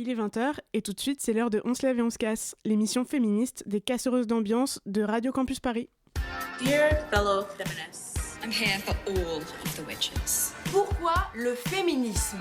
Il est 20h et tout de suite c'est l'heure de On se lève et on se casse, l'émission féministe des casseuses d'ambiance de Radio Campus Paris. Dear fellow feminists, I'm here for all of the witches. pourquoi le féminisme?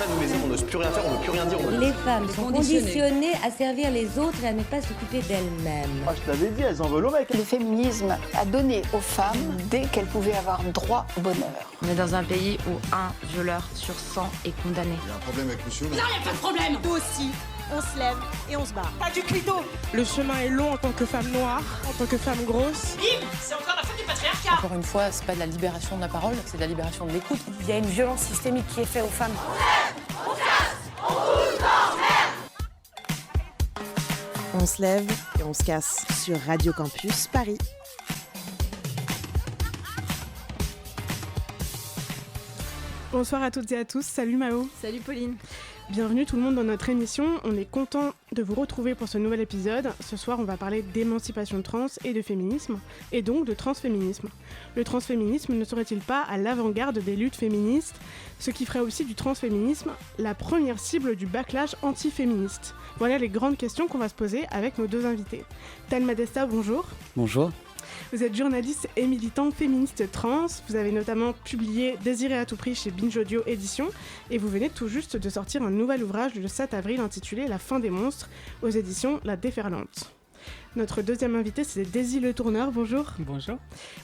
Nous les hommes, on n'ose plus rien faire, on ne veut plus rien dire. Les femmes sont conditionnées à servir les autres et à ne pas s'occuper d'elles-mêmes. Ah, je t'avais dit, elles en veulent au mec. Le féminisme a donné aux femmes dès qu'elles pouvaient avoir droit au bonheur. On est dans un pays où un violeur sur 100 est condamné. Il y a un problème avec monsieur? Non, y a pas de problème. Nous aussi, on se lève et on se barre. Pas du clito. Le chemin est long en tant que femme noire, en tant que femme grosse. Bim, c'est encore la faute du patriarcat. Encore une fois, c'est pas de la libération de la parole, c'est de la libération de l'écoute. Il y a une violence systémique qui est faite aux femmes. On se lève et on se casse sur Radio Campus Paris. Bonsoir à toutes et à tous, salut Mao. Salut Pauline. Bienvenue tout le monde dans notre émission, on est content de vous retrouver pour ce nouvel épisode. Ce soir on va parler d'émancipation trans et de féminisme, et donc de transféminisme. Le transféminisme ne serait-il pas à l'avant-garde des luttes féministes, ce qui ferait aussi du transféminisme la première cible du backlash anti-féministe? Voilà les grandes questions qu'on va se poser avec nos deux invités. Thelma Desta, bonjour. Bonjour. Vous êtes journaliste et militante féministe trans, vous avez notamment publié Désiré à tout prix chez Binge Audio Édition et vous venez tout juste de sortir un nouvel ouvrage le 7 avril intitulé La fin des monstres aux éditions La Déferlante. Notre deuxième invité c'est Daisy Le Tourneur, bonjour. Bonjour.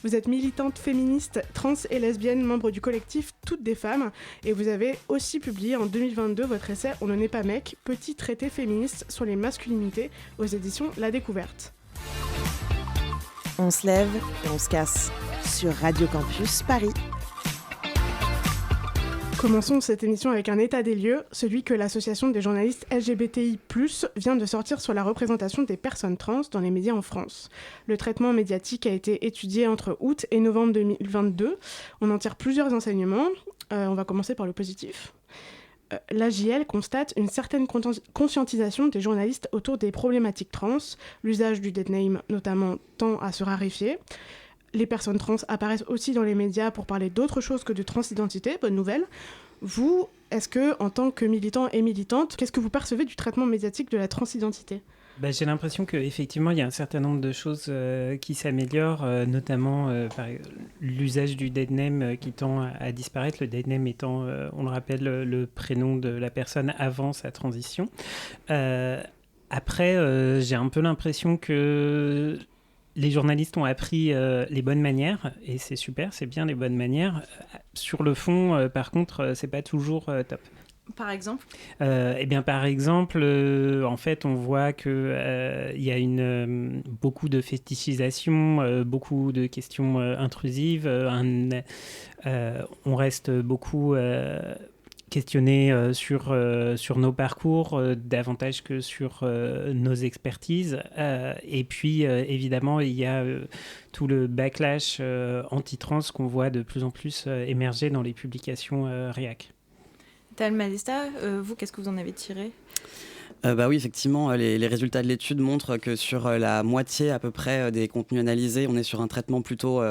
Vous êtes militante féministe trans et lesbienne, membre du collectif Toutes des femmes et vous avez aussi publié en 2022 votre essai On ne n'est pas mec, petit traité féministe sur les masculinités aux éditions La Découverte. On se lève et on se casse sur Radio Campus Paris. Commençons cette émission avec un état des lieux, celui que l'association des journalistes LGBTI+, vient de sortir sur la représentation des personnes trans dans les médias en France. Le traitement médiatique a été étudié entre août et novembre 2022. On en tire plusieurs enseignements. On va commencer par le positif. L'AJL constate une certaine conscientisation des journalistes autour des problématiques trans. L'usage du dead name, notamment, tend à se raréfier. Les personnes trans apparaissent aussi dans les médias pour parler d'autre chose que de transidentité. Bonne nouvelle. Vous, est-ce que, en tant que militant et militante, qu'est-ce que vous percevez du traitement médiatique de la transidentité ? J'ai l'impression qu'effectivement, il y a un certain nombre de choses qui s'améliorent, notamment par l'usage du dead name qui tend à disparaître, le dead name étant, on le rappelle, le prénom de la personne avant sa transition. Après, j'ai un peu l'impression que les journalistes ont appris les bonnes manières, et c'est super, c'est bien les bonnes manières. Sur le fond, par contre, c'est pas toujours top. Par exemple Par exemple, en fait, on voit qu'il y a beaucoup de fétichisation, beaucoup de questions intrusives. On reste beaucoup questionné sur nos parcours, davantage que sur nos expertises. Et puis, évidemment, il y a tout le backlash anti-trans qu'on voit de plus en plus émerger dans les publications réac. Thelma Desta, vous, qu'est-ce que vous en avez tiré ? Oui, effectivement, les résultats de l'étude montrent que sur la moitié à peu près des contenus analysés, on est sur un traitement plutôt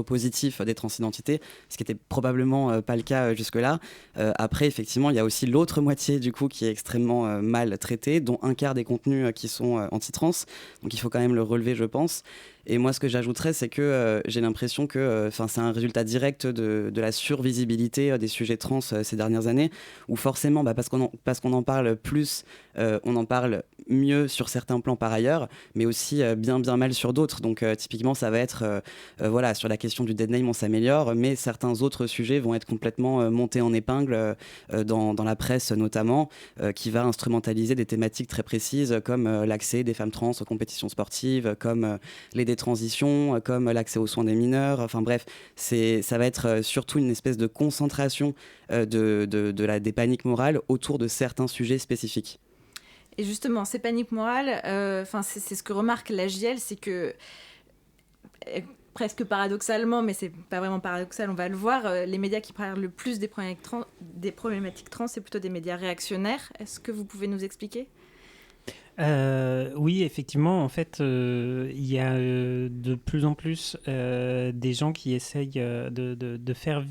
positif des transidentités, ce qui n'était probablement pas le cas jusque-là. Après, effectivement, il y a aussi l'autre moitié du coup qui est extrêmement mal traitée, dont un quart des contenus qui sont anti-trans. Donc il faut quand même le relever, je pense. Et moi, ce que j'ajouterais, c'est que j'ai l'impression que c'est un résultat direct de la survisibilité des sujets trans ces dernières années, où forcément, parce qu'on en parle plus, on en parle mieux sur certains plans par ailleurs, mais aussi bien mal sur d'autres. Donc typiquement, ça va être, sur la question du dead name, on s'améliore, mais certains autres sujets vont être complètement montés en épingle dans la presse notamment, qui va instrumentaliser des thématiques très précises comme l'accès des femmes trans aux compétitions sportives, comme les transitions, comme l'accès aux soins des mineurs. Enfin bref, ça va être surtout une espèce de concentration des paniques morales autour de certains sujets spécifiques. Et justement, ces paniques morales, c'est ce que remarque l'AJL, c'est que, presque paradoxalement, mais c'est pas vraiment paradoxal, on va le voir, les médias qui parlent le plus des problématiques trans, c'est plutôt des médias réactionnaires. Est-ce que vous pouvez nous expliquer ? Oui, effectivement, en fait, il y a de plus en plus des gens qui essayent de faire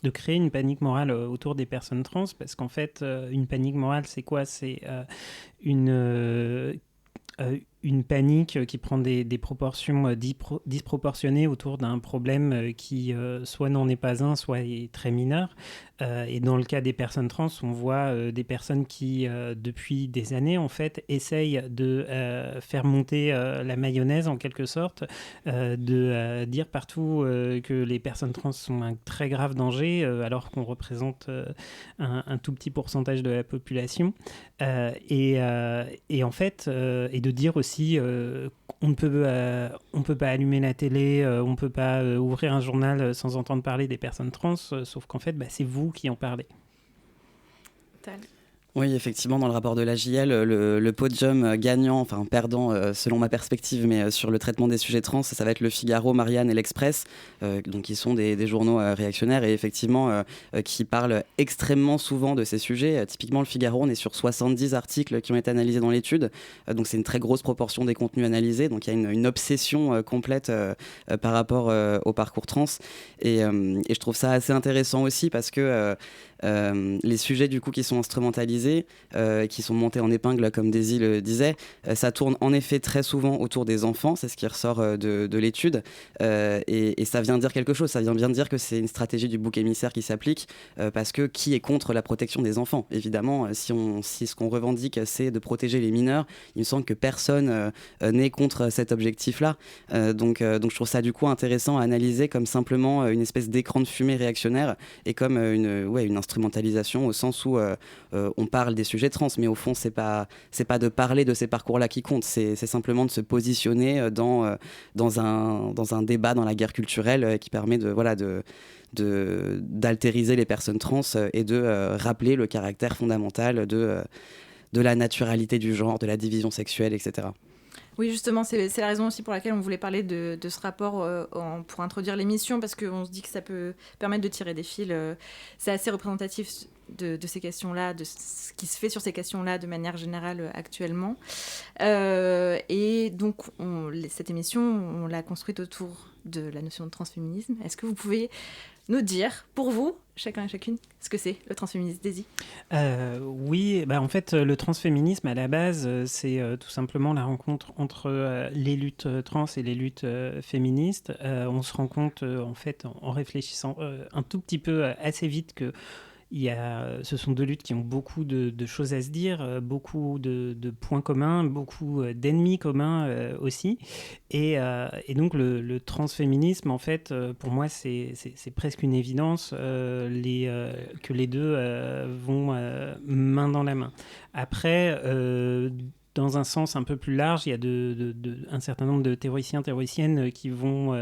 de créer une panique morale autour des personnes trans, parce qu'en fait, une panique morale, c'est quoi ? C'est une panique qui prend des proportions disproportionnées autour d'un problème qui soit n'en est pas un, soit est très mineur. Et dans le cas des personnes trans, on voit des personnes qui, depuis des années, en fait, essayent de faire monter la mayonnaise, en quelque sorte, de dire partout que les personnes trans sont un très grave danger, alors qu'on représente un tout petit pourcentage de la population. Et en fait, et de dire aussi on ne peut pas allumer la télé, on ne peut pas ouvrir un journal sans entendre parler des personnes trans, sauf qu'en fait, c'est vous qui en parlez. Oui, effectivement, dans le rapport de l'AJL, le podium gagnant, enfin perdant selon ma perspective, mais sur le traitement des sujets trans, ça va être le Figaro, Marianne et l'Express, donc qui sont des journaux réactionnaires et effectivement qui parlent extrêmement souvent de ces sujets. Typiquement, le Figaro, on est sur 70 articles qui ont été analysés dans l'étude, donc c'est une très grosse proportion des contenus analysés, donc il y a une obsession complète par rapport au parcours trans et je trouve ça assez intéressant aussi parce que les sujets du coup qui sont instrumentalisés, qui sont montés en épingle comme Daisy le disait, ça tourne en effet très souvent autour des enfants, c'est ce qui ressort de l'étude et ça vient dire quelque chose, ça vient bien dire que c'est une stratégie du bouc émissaire qui s'applique parce que qui est contre la protection des enfants ? Évidemment, si ce qu'on revendique c'est de protéger les mineurs, il me semble que personne n'est contre cet objectif-là, donc je trouve ça du coup intéressant à analyser comme simplement une espèce d'écran de fumée réactionnaire et comme une instrumentalisation au sens où on parle des sujets trans, mais au fond c'est pas de parler de ces parcours-là qui compte, c'est simplement de se positionner dans un débat, dans la guerre culturelle qui permet d'altériser les personnes trans et de rappeler le caractère fondamental de la naturalité du genre, de la division sexuelle, etc. Oui, justement, c'est la raison aussi pour laquelle on voulait parler de ce rapport pour introduire l'émission, parce qu'on se dit que ça peut permettre de tirer des fils. C'est assez représentatif de ces questions-là, de ce qui se fait sur ces questions-là de manière générale actuellement. Et donc, cette émission, on l'a construite autour de la notion de transféminisme. Est-ce que vous pouvez nous dire, pour vous, chacun et chacune, ce que c'est le transféminisme, Daisy ? Oui, en fait, le transféminisme, à la base, c'est tout simplement la rencontre entre les luttes trans et les luttes féministes. On se rend compte, en fait, en réfléchissant un tout petit peu assez vite que ce sont deux luttes qui ont beaucoup de choses à se dire, beaucoup de points communs, beaucoup d'ennemis communs aussi. Et donc le transféminisme, en fait, pour moi, c'est presque une évidence que les deux vont main dans la main. Après, dans un sens un peu plus large, il y a un certain nombre de théoriciens, théoriciennes qui vont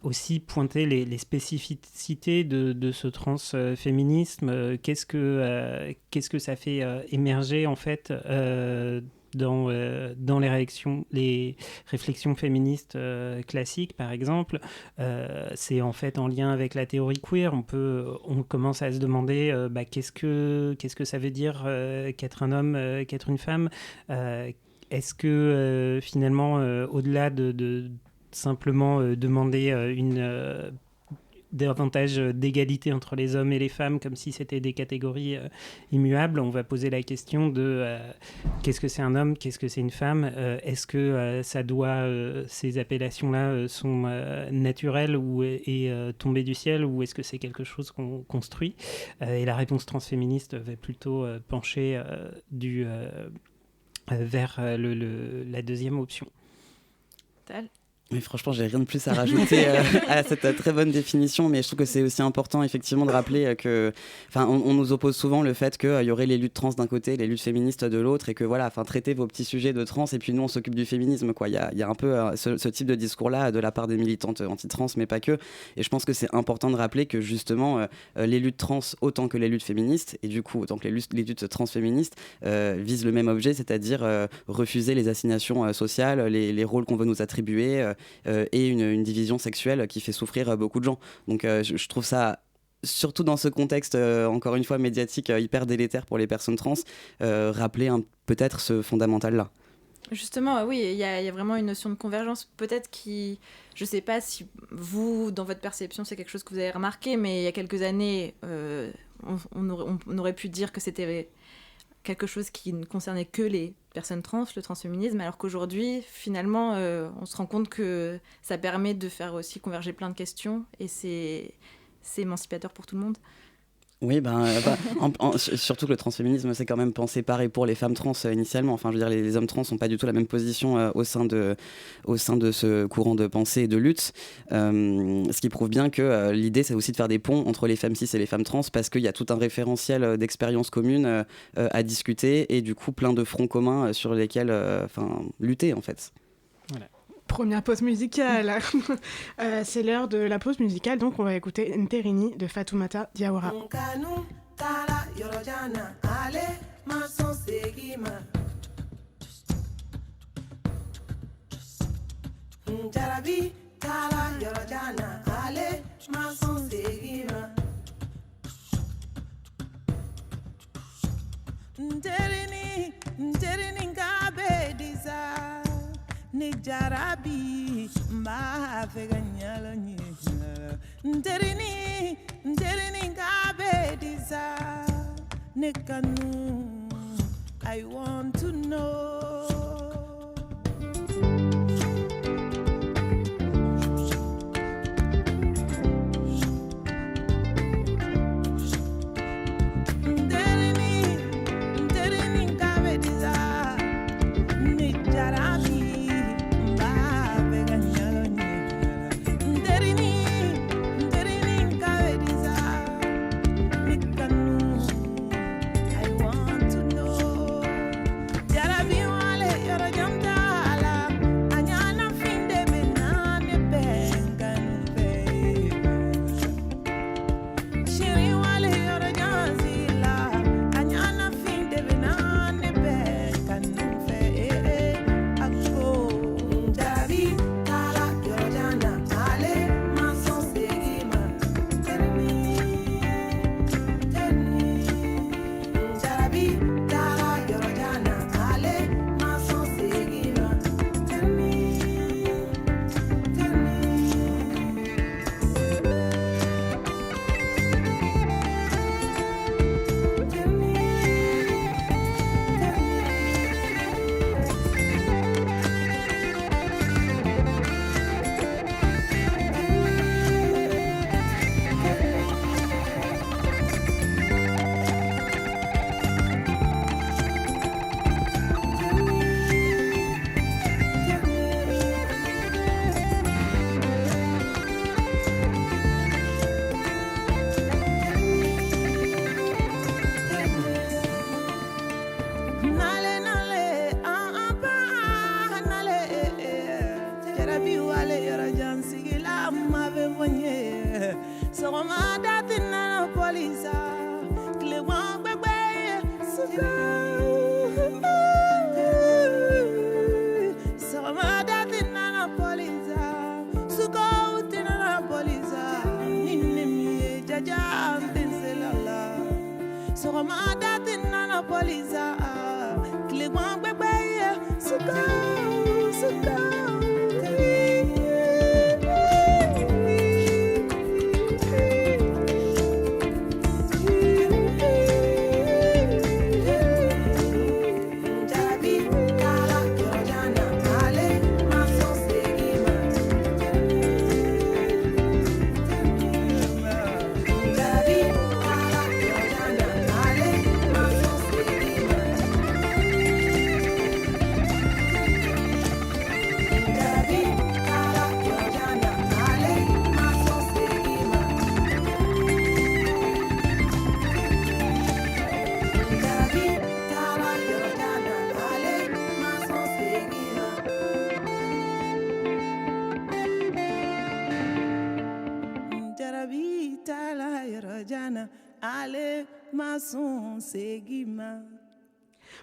aussi pointer les spécificités de ce transféminisme. Qu'est-ce que ça fait émerger en fait dans les réflexions féministes classiques, par exemple. C'est en fait en lien avec la théorie queer. On commence à se demander qu'est-ce que ça veut dire qu'être un homme, qu'être une femme. Est-ce que finalement, au-delà de simplement demander davantage d'égalité entre les hommes et les femmes, comme si c'était des catégories immuables, on va poser la question de qu'est-ce que c'est un homme, qu'est-ce que c'est une femme, est-ce que ces appellations-là sont naturelles et tombées du ciel, ou est-ce que c'est quelque chose qu'on construit, et la réponse transféministe va plutôt pencher vers la deuxième option. Mais franchement, j'ai rien de plus à rajouter à cette très bonne définition, mais je trouve que c'est aussi important effectivement de rappeler que, on nous oppose souvent le fait qu'il y aurait les luttes trans d'un côté, les luttes féministes de l'autre, et que traitez vos petits sujets de trans, et puis nous on s'occupe du féminisme, quoi. Il y a un peu ce type de discours-là de la part des militantes anti-trans, mais pas que. Et je pense que c'est important de rappeler que justement les luttes trans autant que les luttes féministes, et du coup autant que les luttes transféministes visent le même objet, c'est-à-dire refuser les assignations sociales, les rôles qu'on veut nous attribuer. Et une division sexuelle qui fait souffrir beaucoup de gens. Donc je trouve ça, surtout dans ce contexte, encore une fois, médiatique, hyper délétère pour les personnes trans, rappeler peut-être ce fondamental-là. Justement, oui, il y a vraiment une notion de convergence, peut-être qui, je ne sais pas si vous, dans votre perception, c'est quelque chose que vous avez remarqué, mais il y a quelques années, on aurait pu dire que c'était quelque chose qui ne concernait que les personnes trans, le transféminisme, alors qu'aujourd'hui, finalement, on se rend compte que ça permet de faire aussi converger plein de questions, et c'est émancipateur pour tout le monde. Oui, surtout que le transféminisme, c'est quand même pensé par et pour les femmes trans initialement. Enfin, je veux dire, les hommes trans n'ont pas du tout la même position au sein de ce courant de pensée et de lutte. Ce qui prouve bien que l'idée, c'est aussi de faire des ponts entre les femmes cis et les femmes trans, parce qu'il y a tout un référentiel d'expériences communes à discuter, et du coup, plein de fronts communs sur lesquels lutter, en fait. Voilà. Première pause musicale. C'est l'heure de la pause musicale, donc on va écouter Nterini de Fatoumata Diawara. Ni jarabi mba fega nyalo nyala nterini ngabe disa ne kanu I want to know.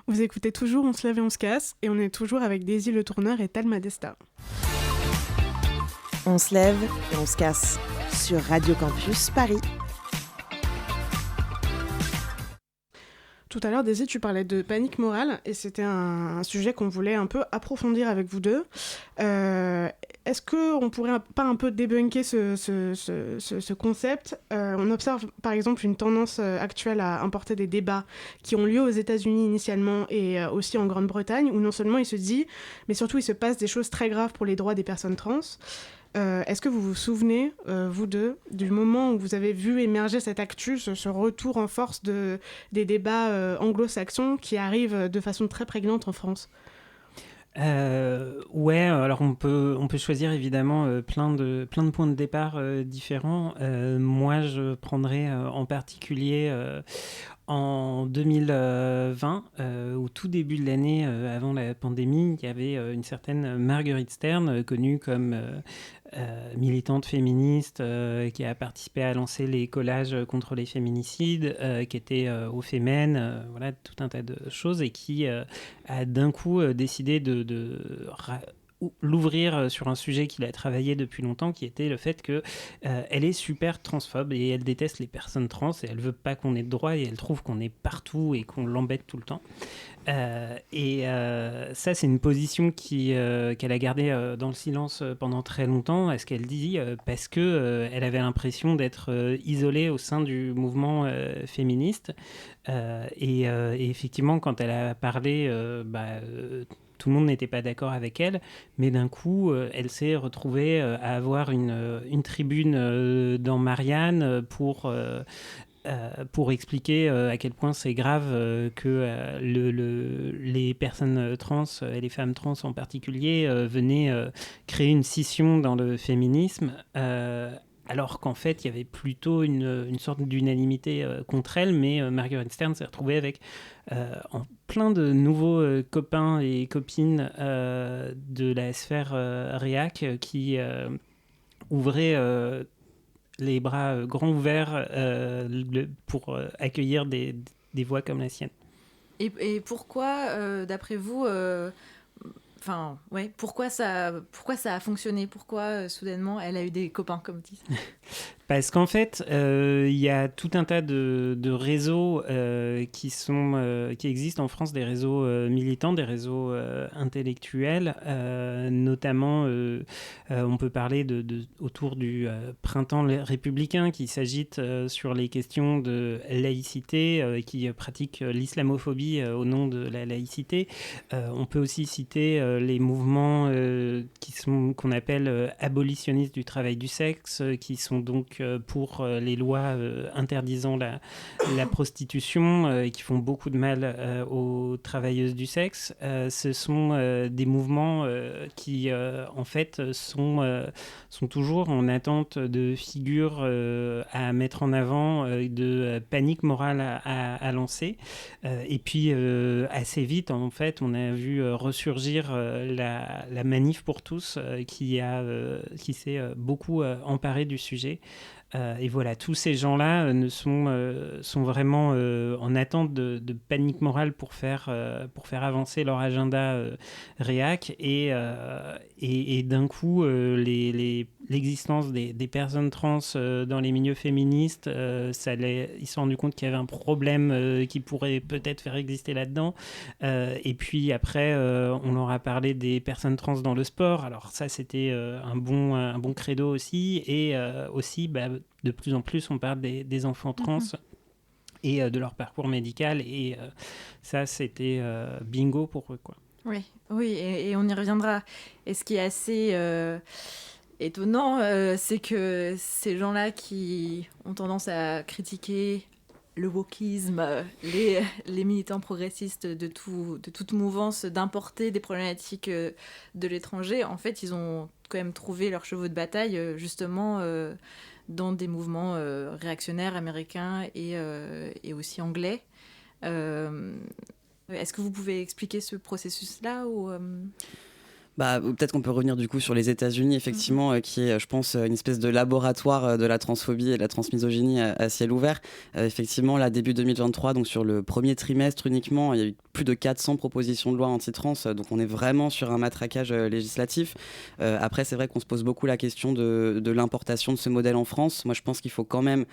Vous écoutez toujours On se lève et on se casse, et on est toujours avec Daisy Le Tourneur et Thelma Desta. On se lève et on se casse sur Radio Campus Paris. Tout à l'heure, Daisy, tu parlais de panique morale et c'était un sujet qu'on voulait un peu approfondir avec vous deux. Est-ce qu'on pourrait pas un peu débunker ce concept ? On observe par exemple une tendance actuelle à importer des débats qui ont lieu aux États-Unis initialement et aussi en Grande-Bretagne, où non seulement il se dit, mais surtout il se passe des choses très graves pour les droits des personnes trans. Est-ce que vous vous souvenez, vous deux, du moment où vous avez vu émerger cette actu, ce retour en force des débats anglo-saxons qui arrivent de façon très prégnante en France ? Ouais, alors on peut choisir évidemment plein de points de départ différents. Moi, je prendrais en particulier en 2020, au tout début de l'année, avant la pandémie, il y avait une certaine Marguerite Stern, connue comme militante féministe, qui a participé à lancer les collages contre les féminicides, qui était au Femen, voilà, tout un tas de choses, et qui a d'un coup décidé de l'ouvrir sur un sujet qu'il a travaillé depuis longtemps, qui était le fait que elle est super transphobe et elle déteste les personnes trans et elle veut pas qu'on ait de droits et elle trouve qu'on est partout et qu'on l'embête tout le temps. Ça, c'est une position qu'elle a gardée dans le silence pendant très longtemps, à ce qu'elle dit, parce que elle avait l'impression d'être isolée au sein du mouvement féministe. Et effectivement, quand elle a parlé, tout le monde n'était pas d'accord avec elle, mais d'un coup, elle s'est retrouvée à avoir une tribune dans Marianne pour expliquer à quel point c'est grave que les personnes trans, et les femmes trans en particulier, venaient créer une scission dans le féminisme, alors qu'en fait, il y avait plutôt une sorte d'unanimité contre elle, mais Marguerite Stern s'est retrouvée avec plein de nouveaux copains et copines de la sphère réac qui ouvraient les bras grands ouverts pour accueillir des voix comme la sienne. Et pourquoi, d'après vous, pourquoi ça a fonctionné ? Pourquoi soudainement elle a eu des copains, comme dit ? Parce qu'en fait, il y a tout un tas de réseaux qui existent en France, des réseaux militants, des réseaux intellectuels, notamment on peut parler autour du printemps républicain qui s'agite sur les questions de laïcité, qui pratique l'islamophobie au nom de la laïcité. On peut aussi citer les mouvements qu'on appelle abolitionnistes du travail du sexe, qui sont donc pour les lois interdisant la prostitution et qui font beaucoup de mal aux travailleuses du sexe. Ce sont des mouvements qui, en fait, sont toujours en attente de figures à mettre en avant, de panique morale à lancer. Et puis, assez vite, en fait, on a vu ressurgir la manif pour tous qui s'est beaucoup emparée du sujet. Et voilà, tous ces gens-là sont vraiment en attente de panique morale pour faire avancer leur agenda réac. Et d'un coup, l'existence des personnes trans dans les milieux féministes, ils se sont rendus compte qu'il y avait un problème qui pourrait peut-être faire exister là-dedans. Et puis après, on leur a parlé des personnes trans dans le sport. Alors ça, c'était un bon credo aussi. Et aussi, de plus en plus, on parle des enfants trans et de leur parcours médical. Et ça, c'était bingo pour eux, quoi. Oui, et on y reviendra. Et ce qui est assez étonnant, c'est que ces gens-là qui ont tendance à critiquer le wokisme, les militants progressistes de toute mouvance, d'importer des problématiques de l'étranger, en fait, ils ont quand même trouvé leurs chevaux de bataille, justement, dans des mouvements réactionnaires américains et aussi anglais. Est-ce que vous pouvez expliquer ce processus-là ou Peut-être qu'on peut revenir du coup sur les États-Unis, effectivement, qui est, je pense, une espèce de laboratoire de la transphobie et de la transmisogynie à ciel ouvert. Effectivement, là, début 2023, donc sur le premier trimestre uniquement, il y a eu plus de 400 propositions de loi anti-trans, donc on est vraiment sur un matraquage législatif. Après, c'est vrai qu'on se pose beaucoup la question de l'importation de ce modèle en France. Moi, je pense qu'il faut quand même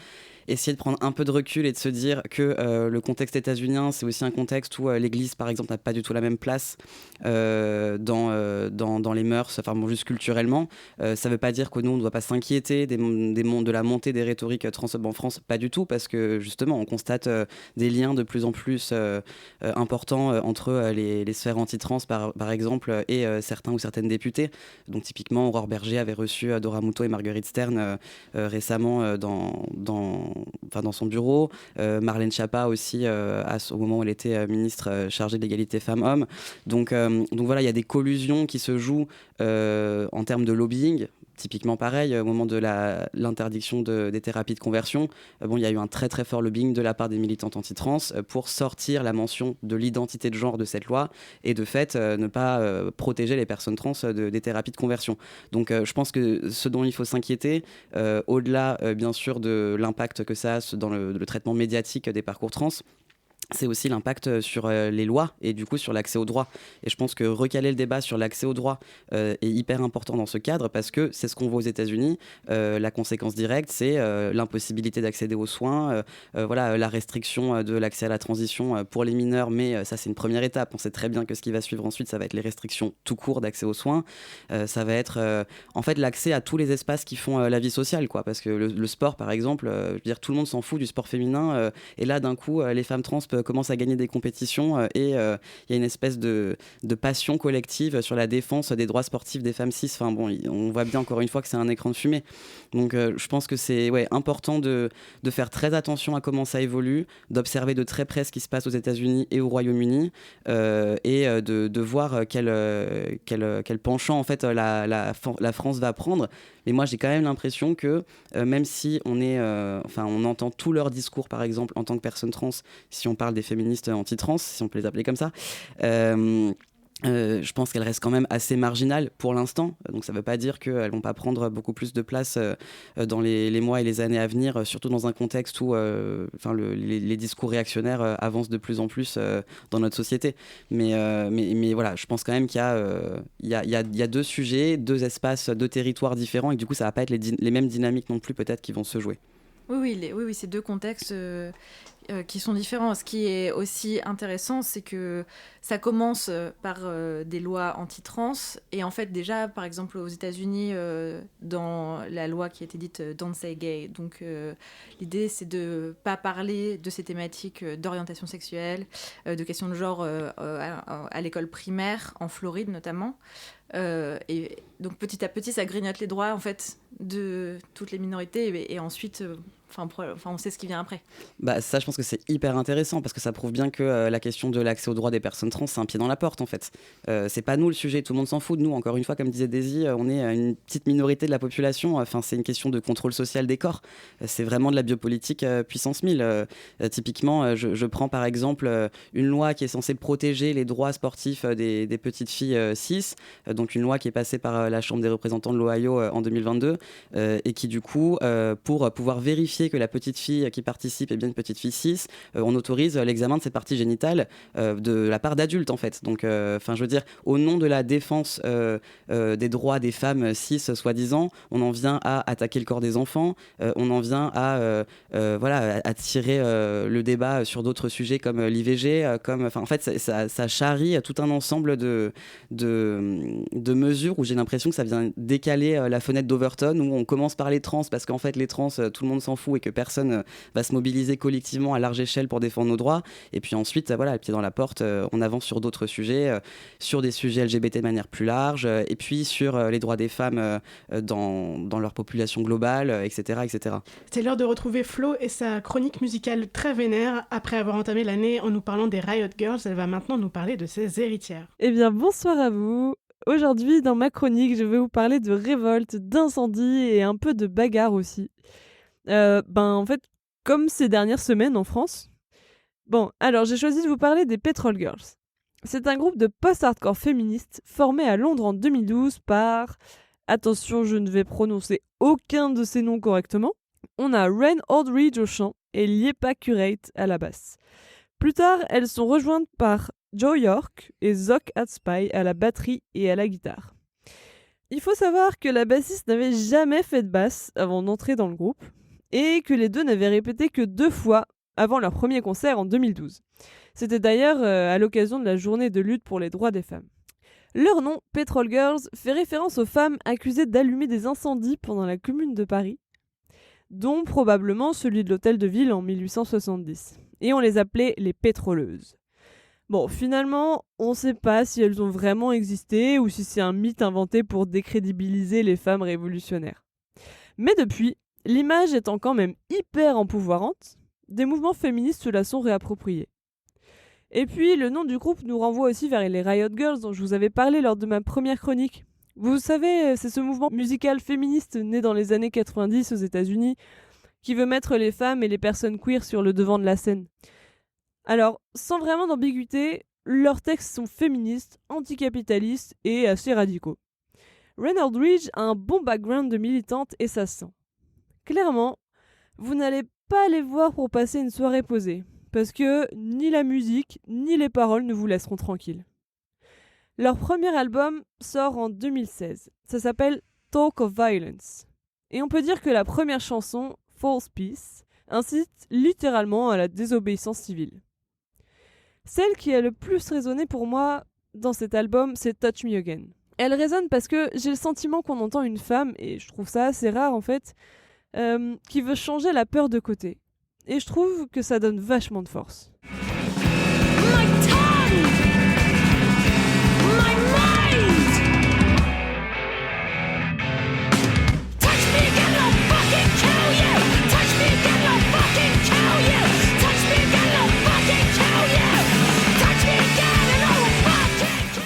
essayer de prendre un peu de recul et de se dire que le contexte états-unien, c'est aussi un contexte où l'Église, par exemple, n'a pas du tout la même place dans les mœurs, juste culturellement. Ça ne veut pas dire que nous, on ne doit pas s'inquiéter de la montée des rhétoriques transphobes en France, pas du tout, parce que justement, on constate des liens de plus en plus importants entre les sphères anti-trans, par exemple, et certains ou certaines députés. Donc typiquement, Aurore Berger avait reçu Dora Muto et Marguerite Stern récemment dans son bureau. Marlène Schiappa aussi, au moment où elle était ministre chargée de l'égalité femmes-hommes. Donc voilà, il y a des collusions qui se jouent en termes de lobbying. Typiquement pareil, au moment de l'interdiction des thérapies de conversion, il y a eu un très très fort lobbying de la part des militantes anti-trans pour sortir la mention de l'identité de genre de cette loi et de fait ne pas protéger les personnes trans des thérapies de conversion. Donc je pense que ce dont il faut s'inquiéter, au-delà bien sûr de l'impact que ça a dans le traitement médiatique des parcours trans, c'est aussi l'impact sur les lois et du coup sur l'accès aux droits. Et je pense que recaler le débat sur l'accès aux droits est hyper important dans ce cadre parce que c'est ce qu'on voit aux États-Unis. La conséquence directe, c'est l'impossibilité d'accéder aux soins, la restriction de l'accès à la transition pour les mineurs, mais ça c'est une première étape. On sait très bien que ce qui va suivre ensuite, ça va être les restrictions tout court d'accès aux soins. Ça va être en fait l'accès à tous les espaces qui font la vie sociale, quoi. Parce que le sport, par exemple, je veux dire, tout le monde s'en fout du sport féminin. Et là, d'un coup, les femmes trans commencent à gagner des compétitions et il y a une espèce de passion collective sur la défense des droits sportifs des femmes cis. On voit bien encore une fois que c'est un écran de fumée. Donc je pense que c'est important de faire très attention à comment ça évolue, d'observer de très près ce qui se passe aux États-Unis et au Royaume-Uni et de voir quel penchant en fait la France va prendre. Mais moi, j'ai quand même l'impression que même si on entend tout leur discours, par exemple, en tant que personne trans, si on parle des féministes anti-trans, si on peut les appeler comme ça, je pense qu'elles restent quand même assez marginales pour l'instant. Donc ça ne veut pas dire qu'elles ne vont pas prendre beaucoup plus de place dans les mois et les années à venir, surtout dans un contexte où les discours réactionnaires avancent de plus en plus dans notre société. Mais voilà, je pense quand même qu'il y a deux sujets, deux espaces, deux territoires différents et que du coup ça ne va pas être les mêmes dynamiques non plus peut-être qui vont se jouer. Oui, c'est deux contextes qui sont différents. Ce qui est aussi intéressant, c'est que ça commence par des lois anti-trans. Et en fait, déjà, par exemple, aux États-Unis, dans la loi qui a été dite Don't Say Gay, donc l'idée, c'est de ne pas parler de ces thématiques d'orientation sexuelle, de questions de genre à l'école primaire, en Floride notamment. Et donc petit à petit ça grignote les droits en fait de toutes les minorités et ensuite on sait ce qui vient après. Ça je pense que c'est hyper intéressant parce que ça prouve bien que la question de l'accès aux droits des personnes trans c'est un pied dans la porte en fait. C'est pas nous le sujet, tout le monde s'en fout de nous, encore une fois comme disait Daisy, on est une petite minorité de la population, c'est une question de contrôle social des corps, c'est vraiment de la biopolitique puissance 1000. Typiquement je prends par exemple une loi qui est censée protéger les droits sportifs des petites filles cis, donc une loi qui est passée par la Chambre des représentants de l'Ohio en 2022 et qui du coup pour pouvoir vérifier que la petite fille qui participe est bien une petite fille cis, on autorise l'examen de ses parties génitales de la part d'adultes en fait. Donc je veux dire, au nom de la défense des droits des femmes cis soi-disant, on en vient à attaquer le corps des enfants, on en vient à tirer le débat sur d'autres sujets comme l'IVG, en fait ça charrie tout un ensemble de mesures où j'ai l'impression que ça vient décaler la fenêtre d'Overton où on commence par les trans parce qu'en fait les trans tout le monde s'en fout et que personne va se mobiliser collectivement à large échelle pour défendre nos droits et puis ensuite le pied dans la porte on avance sur d'autres sujets, sur des sujets LGBT de manière plus large et puis sur les droits des femmes dans leur population globale, etc. C'est l'heure de retrouver Flo et sa chronique musicale très vénère. Après avoir entamé l'année en nous parlant des Riot Girls, elle va maintenant nous parler de ses héritières. Eh bien bonsoir à vous. Aujourd'hui, dans ma chronique, je vais vous parler de révolte, d'incendie et un peu de bagarre aussi. En fait, comme ces dernières semaines en France. Bon, alors j'ai choisi de vous parler des Petrol Girls. C'est un groupe de post-hardcore féministes formé à Londres en 2012 par... Attention, je ne vais prononcer aucun de ces noms correctement. On a Ren Aldridge au chant et Liepa Curate à la basse. Plus tard, elles sont rejointes par Joe York et Zoc Hatspy à la batterie et à la guitare. Il faut savoir que la bassiste n'avait jamais fait de basse avant d'entrer dans le groupe et que les deux n'avaient répété que 2 fois avant leur premier concert en 2012. C'était d'ailleurs à l'occasion de la journée de lutte pour les droits des femmes. Leur nom, Petrol Girls, fait référence aux femmes accusées d'allumer des incendies pendant la Commune de Paris, dont probablement celui de l'hôtel de ville en 1870. Et on les appelait les pétroleuses. Bon, finalement, on ne sait pas si elles ont vraiment existé ou si c'est un mythe inventé pour décrédibiliser les femmes révolutionnaires. Mais depuis, l'image étant quand même hyper empouvoirante, des mouvements féministes se la sont réappropriés. Et puis, le nom du groupe nous renvoie aussi vers les Riot Girls dont je vous avais parlé lors de ma première chronique. Vous savez, c'est ce mouvement musical féministe né dans les années 90 aux États-Unis qui veut mettre les femmes et les personnes queer sur le devant de la scène. Alors, sans vraiment d'ambiguïté, leurs textes sont féministes, anticapitalistes et assez radicaux. Ren Aldridge a un bon background de militante et ça se sent. Clairement, vous n'allez pas les voir pour passer une soirée posée. Parce que ni la musique, ni les paroles ne vous laisseront tranquille. Leur premier album sort en 2016. Ça s'appelle Talk of Violence. Et on peut dire que la première chanson, False Peace, incite littéralement à la désobéissance civile. Celle qui a le plus résonné pour moi dans cet album, c'est Touch Me Again. Elle résonne parce que j'ai le sentiment qu'on entend une femme, et je trouve ça assez rare en fait, qui veut changer la peur de côté. Et je trouve que ça donne vachement de force.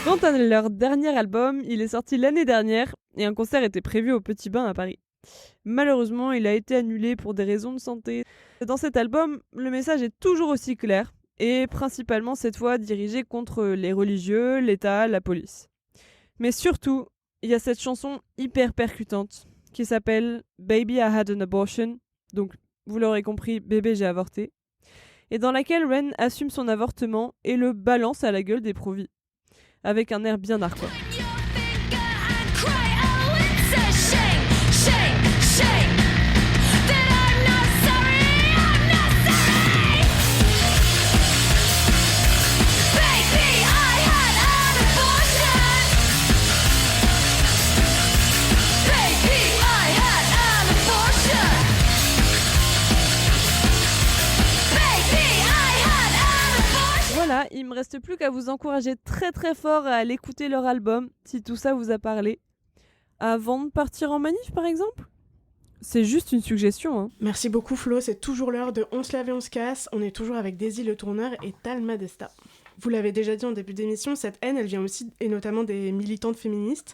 Quant à leur dernier album, il est sorti l'année dernière et un concert était prévu au Petit Bain à Paris. Malheureusement, il a été annulé pour des raisons de santé. Dans cet album, le message est toujours aussi clair, et principalement cette fois dirigé contre les religieux, l'État, la police. Mais surtout, il y a cette chanson hyper percutante qui s'appelle « Baby I had an abortion », donc vous l'aurez compris, « Bébé j'ai avorté », et dans laquelle Ren assume son avortement et le balance à la gueule des pro-vie, avec un air bien hardcore. Voilà, il me reste plus qu'à vous encourager très très fort à aller écouter leur album, si tout ça vous a parlé. Avant de partir en manif par exemple ? C'est juste une suggestion. Hein. Merci beaucoup Flo, c'est toujours l'heure de On se lave et on se casse. On est toujours avec Daisy le tourneur et Talma Desta. Vous l'avez déjà dit en début d'émission, cette haine, elle vient aussi et notamment des militantes féministes.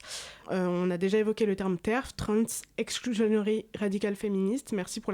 On a déjà évoqué le terme TERF, Trans Exclusionary Radical Feminist. Merci pour